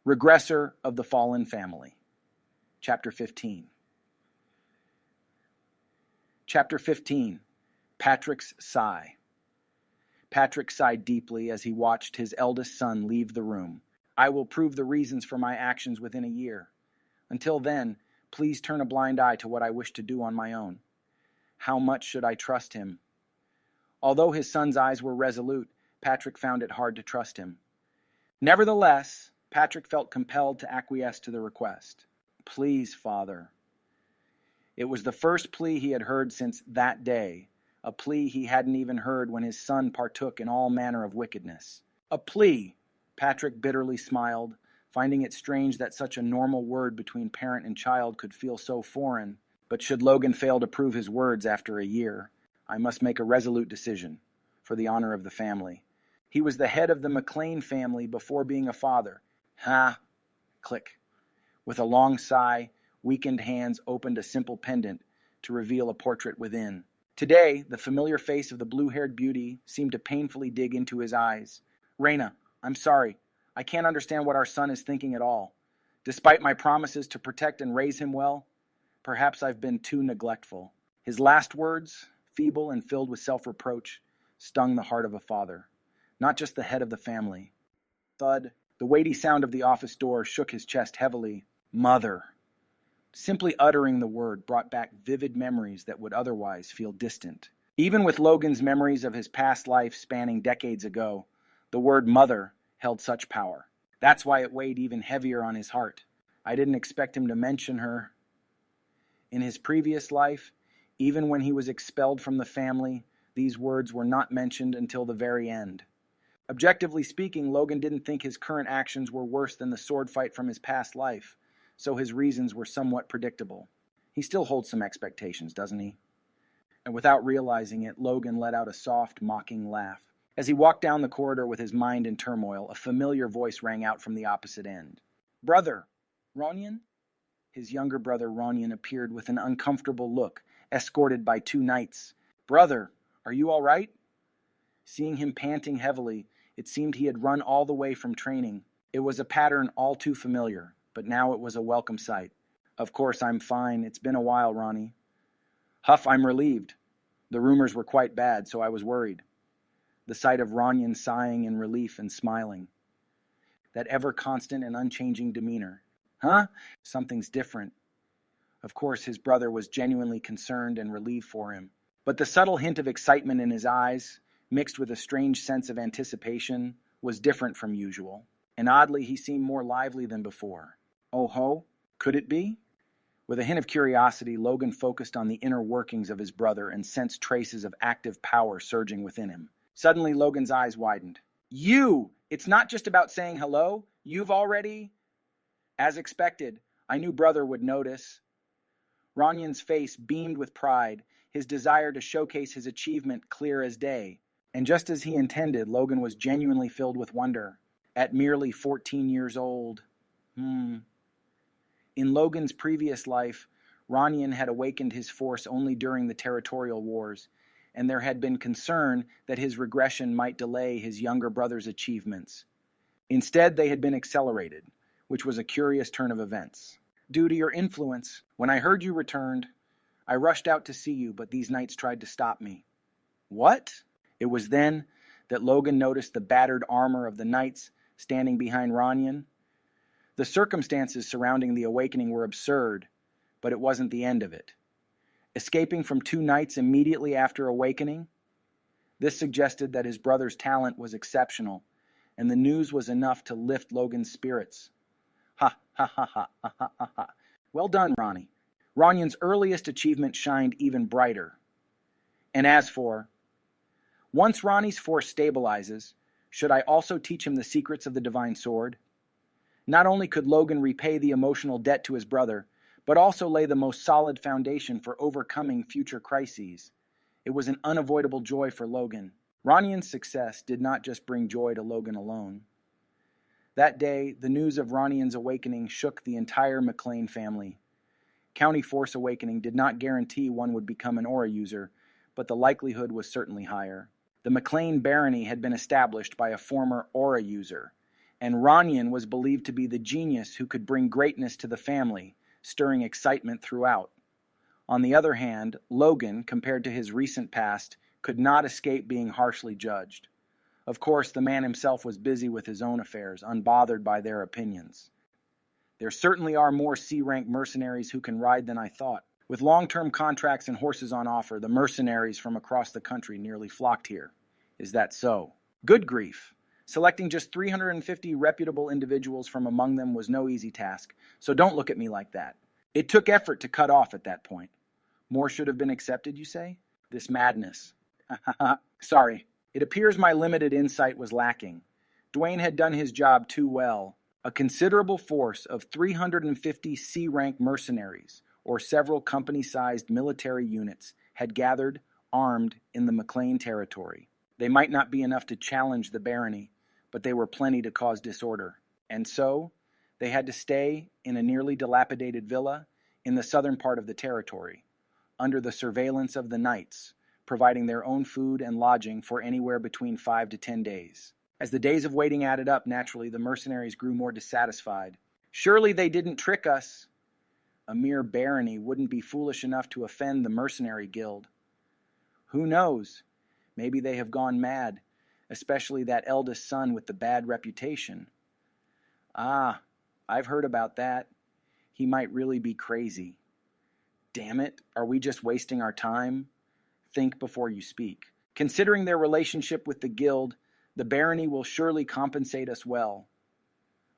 Regressor of the Fallen Family. Chapter 15. Chapter 15. Patrick's Sigh. Patrick sighed deeply as he watched his eldest son leave the room. I will prove the reasons for my actions within a year. Until then, please turn a blind eye to what I wish to do on my own. How much should I trust him? Although his son's eyes were resolute, Patrick found it hard to trust him. Nevertheless, Patrick felt compelled to acquiesce to the request. Please, Father. It was the first plea he had heard since that day, a plea he hadn't even heard when his son partook in all manner of wickedness. A plea, Patrick bitterly smiled, finding it strange that such a normal word between parent and child could feel so foreign. But should Logan fail to prove his words after a year, I must make a resolute decision, for the honor of the family. He was the head of the McLaine family before being a father. Ha! Click. With a long sigh, weakened hands opened a simple pendant to reveal a portrait within. Today, the familiar face of the blue-haired beauty seemed to painfully dig into his eyes. Raina, I'm sorry. I can't understand what our son is thinking at all. Despite my promises to protect and raise him well, perhaps I've been too neglectful. His last words, feeble and filled with self-reproach, stung the heart of a father, not just the head of the family. Thud. The weighty sound of the office door shook his chest heavily. Mother. Simply uttering the word brought back vivid memories that would otherwise feel distant. Even with Logan's memories of his past life spanning decades ago, the word mother held such power. That's why it weighed even heavier on his heart. I didn't expect him to mention her. In his previous life, even when he was expelled from the family, these words were not mentioned until the very end. Objectively speaking, Logan didn't think his current actions were worse than the sword fight from his past life, so his reasons were somewhat predictable. He still holds some expectations, doesn't he? And without realizing it, Logan let out a soft, mocking laugh. As he walked down the corridor with his mind in turmoil, a familiar voice rang out from the opposite end. Brother, Ronian? His younger brother Ronian appeared with an uncomfortable look, escorted by 2 knights. Brother, are you all right? Seeing him panting heavily, it seemed he had run all the way from training. It was a pattern all too familiar, but now it was a welcome sight. Of course I'm fine. It's been a while, Ronnie. Huff, I'm relieved. The rumors were quite bad, so I was worried. The sight of Ronian sighing in relief and smiling. That ever-constant and unchanging demeanor. Huh? Something's different. Of course, his brother was genuinely concerned and relieved for him. But the subtle hint of excitement in his eyes, mixed with a strange sense of anticipation, was different from usual. And oddly, he seemed more lively than before. Oh ho? Could it be? With a hint of curiosity, Logan focused on the inner workings of his brother and sensed traces of active power surging within him. Suddenly, Logan's eyes widened. You! It's not just about saying hello. You've already... As expected, I knew brother would notice. Ronian's face beamed with pride, his desire to showcase his achievement clear as day. And just as he intended, Logan was genuinely filled with wonder. At merely 14 years old. In Logan's previous life, Ronian had awakened his force only during the territorial wars, and there had been concern that his regression might delay his younger brother's achievements. Instead, they had been accelerated, which was a curious turn of events. Due to your influence, when I heard you returned, I rushed out to see you, but these knights tried to stop me. What? It was then that Logan noticed the battered armor of the knights standing behind Ronian. The circumstances surrounding the awakening were absurd, but it wasn't the end of it. Escaping from 2 knights immediately after awakening, this suggested that his brother's talent was exceptional, and the news was enough to lift Logan's spirits. Ha, ha, ha, ha, ha, ha, ha, ha. Well done, Ronnie. Ronian's earliest achievement shined even brighter. And as for, once Ronnie's force stabilizes, should I also teach him the secrets of the divine sword? Not only could Logan repay the emotional debt to his brother, but also lay the most solid foundation for overcoming future crises. It was an unavoidable joy for Logan. Ronian's success did not just bring joy to Logan alone. That day, the news of Ronian's awakening shook the entire McLaine family. County Force Awakening did not guarantee one would become an aura user, but the likelihood was certainly higher. The McLaine barony had been established by a former aura user, and Ronian was believed to be the genius who could bring greatness to the family, stirring excitement throughout. On the other hand, Logan, compared to his recent past, could not escape being harshly judged. Of course, the man himself was busy with his own affairs, unbothered by their opinions. There certainly are more C-rank mercenaries who can ride than I thought. With long-term contracts and horses on offer, the mercenaries from across the country nearly flocked here. Is that so? Good grief! Selecting just 350 reputable individuals from among them was no easy task, so don't look at me like that. It took effort to cut off at that point. More should have been accepted, you say? This madness. Sorry. It appears my limited insight was lacking. Dwayne had done his job too well. A considerable force of 350 C-rank mercenaries, or several company-sized military units, had gathered, armed, in the McLaine territory. They might not be enough to challenge the barony, but they were plenty to cause disorder. And so, they had to stay in a nearly dilapidated villa in the southern part of the territory, under the surveillance of the knights, providing their own food and lodging for anywhere between 5 to 10 days. As the days of waiting added up, naturally, the mercenaries grew more dissatisfied. Surely they didn't trick us. A mere barony wouldn't be foolish enough to offend the mercenary guild. Who knows? Maybe they have gone mad, especially that eldest son with the bad reputation. Ah, I've heard about that. He might really be crazy. Damn it, are we just wasting our time? Think before you speak. Considering their relationship with the guild, the barony will surely compensate us well.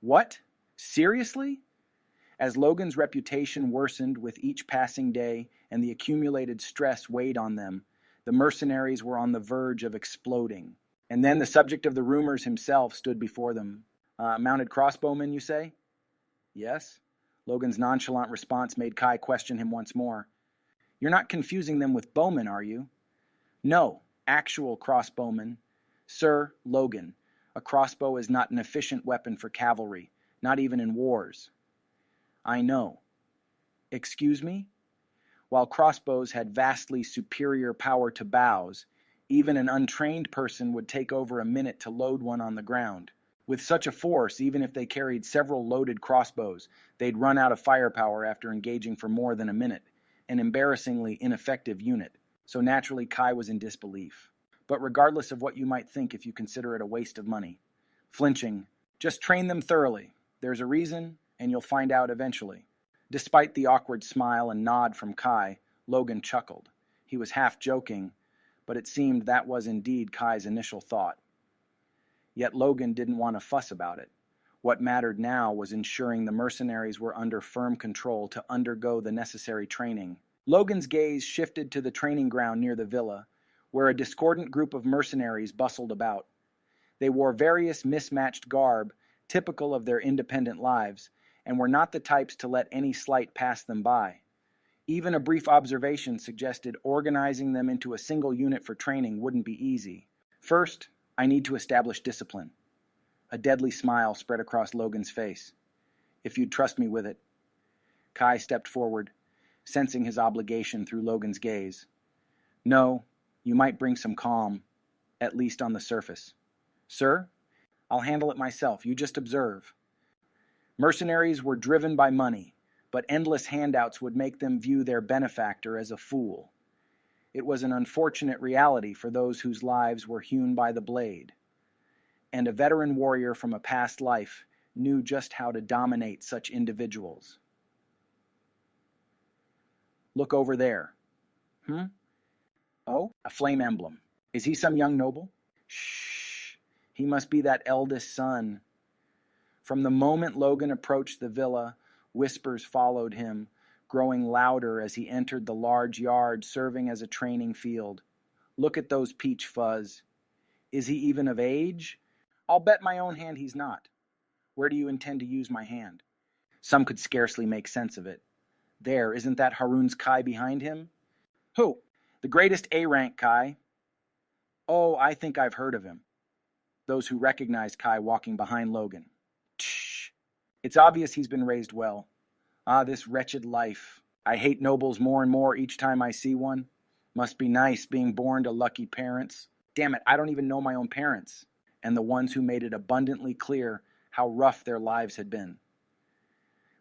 What? Seriously? As Logan's reputation worsened with each passing day and the accumulated stress weighed on them, the mercenaries were on the verge of exploding. And then the subject of the rumors himself stood before them. Mounted crossbowmen, you say? Yes. Logan's nonchalant response made Kai question him once more. You're not confusing them with bowmen, are you? No, actual crossbowmen. Sir, Logan, a crossbow is not an efficient weapon for cavalry, not even in wars. I know. Excuse me? While crossbows had vastly superior power to bows, even an untrained person would take over a minute to load one on the ground. With such a force, even if they carried several loaded crossbows, they'd run out of firepower after engaging for more than a minute, an embarrassingly ineffective unit. So naturally, Kai was in disbelief. But regardless of what you might think if you consider it a waste of money, flinching, just train them thoroughly. There's a reason, and you'll find out eventually. Despite the awkward smile and nod from Kai, Logan chuckled. He was half joking, but it seemed that was indeed Kai's initial thought. Yet Logan didn't want to fuss about it. What mattered now was ensuring the mercenaries were under firm control to undergo the necessary training. Logan's gaze shifted to the training ground near the villa, where a discordant group of mercenaries bustled about. They wore various mismatched garb, typical of their independent lives, and were not the types to let any slight pass them by. Even a brief observation suggested organizing them into a single unit for training wouldn't be easy. First, I need to establish discipline. A deadly smile spread across Logan's face. If you'd trust me with it. Kai stepped forward, sensing his obligation through Logan's gaze. No, you might bring some calm, at least on the surface. Sir, I'll handle it myself. You just observe. Mercenaries were driven by money, but endless handouts would make them view their benefactor as a fool. It was an unfortunate reality for those whose lives were hewn by the blade. And a veteran warrior from a past life knew just how to dominate such individuals. Look over there. Oh, a flame emblem. Is he some young noble? Shh. He must be that eldest son. From the moment Logan approached the villa, whispers followed him, growing louder as he entered the large yard serving as a training field. Look at those peach fuzz. Is he even of age? I'll bet my own hand he's not. Where do you intend to use my hand? Some could scarcely make sense of it. There, isn't that Haroun's Kai behind him? Who? The greatest A-rank Kai. Oh, I think I've heard of him. Those who recognized Kai walking behind Logan. Tsh! It's obvious he's been raised well. Ah, this wretched life. I hate nobles more and more each time I see one. Must be nice being born to lucky parents. Damn it, I don't even know my own parents. And the ones who made it abundantly clear how rough their lives had been.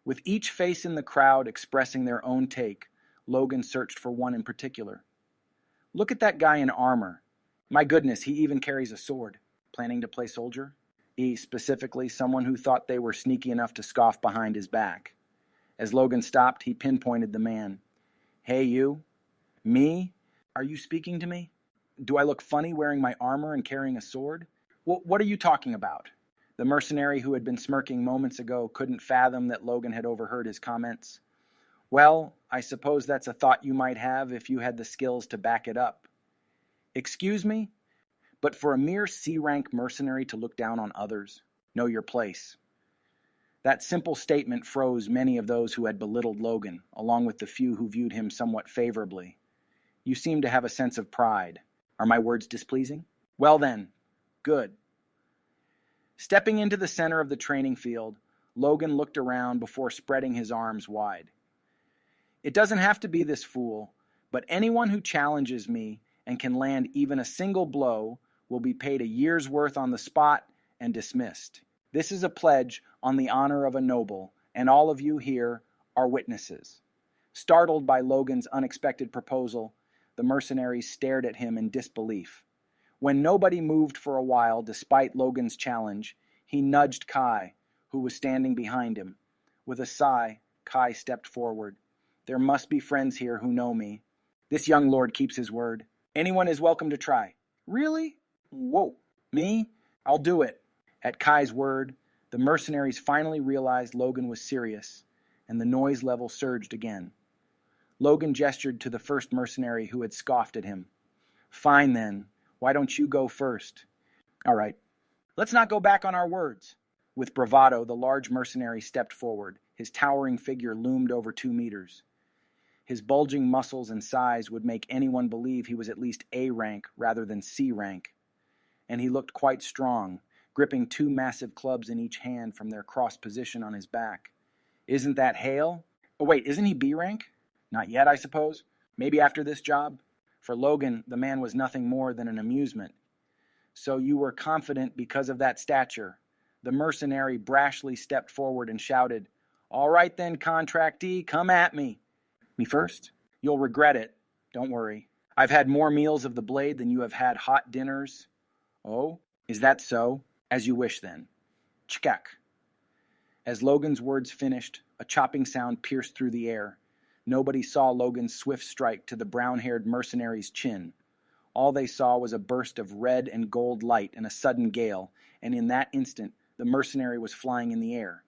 With each face in the crowd expressing their own take, Logan searched for one in particular. Look at that guy in armor. My goodness, he even carries a sword. Planning to play soldier? Specifically, someone who thought they were sneaky enough to scoff behind his back. As Logan stopped, he pinpointed the man. Hey, you? Me? Are you speaking to me? Do I look funny wearing my armor and carrying a sword? What are you talking about? The mercenary who had been smirking moments ago couldn't fathom that Logan had overheard his comments. Well, I suppose that's a thought you might have if you had the skills to back it up. Excuse me? But for a mere C-rank mercenary to look down on others, know your place. That simple statement froze many of those who had belittled Logan, along with the few who viewed him somewhat favorably. You seem to have a sense of pride. Are my words displeasing? Well then, good. Stepping into the center of the training field, Logan looked around before spreading his arms wide. It doesn't have to be this fool, but anyone who challenges me and can land even a single blow will be paid a year's worth on the spot and dismissed. This is a pledge on the honor of a noble, and all of you here are witnesses. Startled by Logan's unexpected proposal, the mercenaries stared at him in disbelief. When nobody moved for a while despite Logan's challenge, he nudged Kai, who was standing behind him. With a sigh, Kai stepped forward. There must be friends here who know me. This young lord keeps his word. Anyone is welcome to try. Really? Whoa, me? I'll do it. At Kai's word, the mercenaries finally realized Logan was serious, and the noise level surged again. Logan gestured to the first mercenary who had scoffed at him. Fine then, why don't you go first? All right, let's not go back on our words. With bravado, the large mercenary stepped forward. His towering figure loomed over 2 meters. His bulging muscles and size would make anyone believe he was at least A rank rather than C rank. And he looked quite strong, gripping 2 massive clubs in each hand from their crossed position on his back. Isn't that Hale? Oh wait, isn't he B rank? Not yet, I suppose. Maybe after this job? For Logan, the man was nothing more than an amusement. So you were confident because of that stature. The mercenary brashly stepped forward and shouted, All right then, contractee, come at me. Me first? You'll regret it. Don't worry. I've had more meals of the blade than you have had hot dinners. Oh, is that so? As you wish then. Chkak. As Logan's words finished, a chopping sound pierced through the air. Nobody saw Logan's swift strike to the brown-haired mercenary's chin. All they saw was a burst of red and gold light and a sudden gale, and in that instant, the mercenary was flying in the air.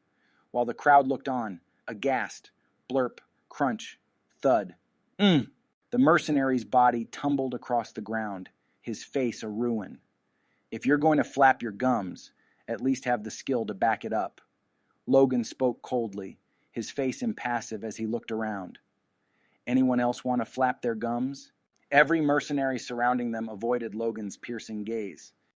While the crowd looked on, aghast, blurp, crunch, thud. The mercenary's body tumbled across the ground, his face a ruin. If you're going to flap your gums, at least have the skill to back it up. Logan spoke coldly, his face impassive as he looked around. Anyone else want to flap their gums? Every mercenary surrounding them avoided Logan's piercing gaze.